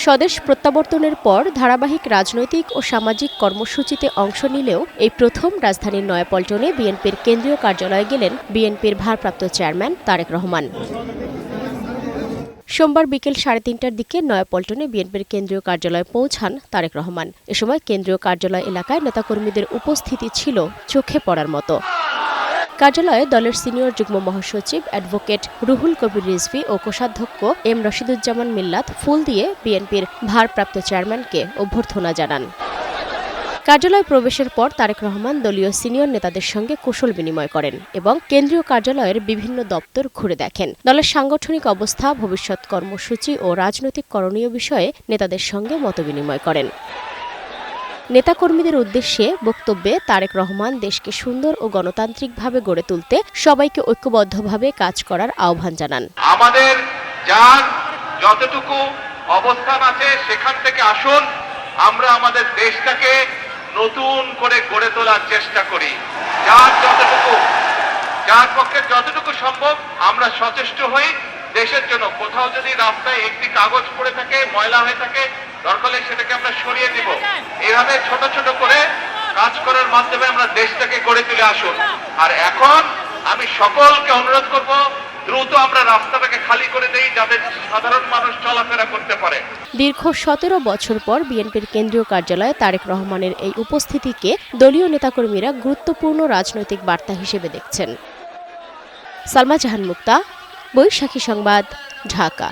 স্বদেশ প্রত্যাবর্তনের পর ধারাবাহিক রাজনৈতিক ও সামাজিক কর্মসূচিতে অংশ নিলেও এই প্রথম রাজধানীর নয়াপল্টনে বিএনপির কেন্দ্রীয় কার্যালয়ে গেলেন বিএনপির ভারপ্রাপ্ত চেয়ারম্যান তারেক রহমান। সোমবার বিকেল ৩:৩০টার দিকে নয়াপল্টনে বিএনপির কেন্দ্রীয় কার্যালয়ে পৌঁছান তারেক রহমান। এ সময় কেন্দ্রীয় কার্যালয় এলাকায় নেতাকর্মীদের উপস্থিতি ছিল চোখে পড়ার মতো। কার্যালয়ে দলের সিনিয়র যুগ্ম মহাসচিব অ্যাডভোকেট রুহুল কবির রিজভী ও কোষাধ্যক্ষ এম রশিদুজ্জামান মিল্লাত ফুল দিয়ে বিএনপির ভারপ্রাপ্ত চেয়ারম্যানকে অভ্যর্থনা জানান। কার্যালয়ে প্রবেশের পর তারেক রহমান দলীয় সিনিয়র নেতাদের সঙ্গে কুশল বিনিময় করেন এবং কেন্দ্রীয় কার্যালয়ের বিভিন্ন দপ্তর ঘুরে দেখেন। দলের সাংগঠনিক অবস্থা, ভবিষ্যৎ কর্মসূচি ও রাজনৈতিক করণীয় বিষয়ে নেতাদের সঙ্গে মতবিনিময় করেন। নেতাকর্মীদের উদ্দেশ্যে বক্তব্যে তারেক রহমান দেশকে সুন্দর ও গণতান্ত্রিকভাবে গড়ে তুলতে সবাইকে ঐক্যবদ্ধভাবে কাজ করার আহ্বান জানান। আমাদের যার যতটুকু অবস্থান আছে সেখান থেকে আসুন, আমরা আমাদের দেশটাকে নতুন করে গড়ে তোলার চেষ্টা করি। যার পক্ষে যতটুকু সম্ভব আমরা সচেষ্ট হই দেশের জন্য। কোথাও যদি রাস্তায় একটি কাগজ পড়ে থাকে, ময়লা হয়ে থাকে, দরকার হলে সেটাকে আমরা সরিয়ে দিব। এইভাবে ছোট ছোট করে কাজ করার মাধ্যমে আমরা দেশটাকে গড়ে তুলে আসুন। আর এখন আমি সকলকে অনুরোধ করব, দ্রুত আমরা রাস্তাটাকে খালি করে দেই যাতে সাধারণ মানুষ চলাফেরা করতে পারে। দীর্ঘ ১৭ বছর পর বিএনপির কেন্দ্রীয় কার্যালয়ে তারেক রহমানের এই উপস্থিতিকে দলীয় নেতাকর্মীরা গুরুত্বপূর্ণ রাজনৈতিক বার্তা হিসেবে দেখছেন। সালমা জাহান মুক্তা, বৈশাখী সংবাদ, ঢাকা।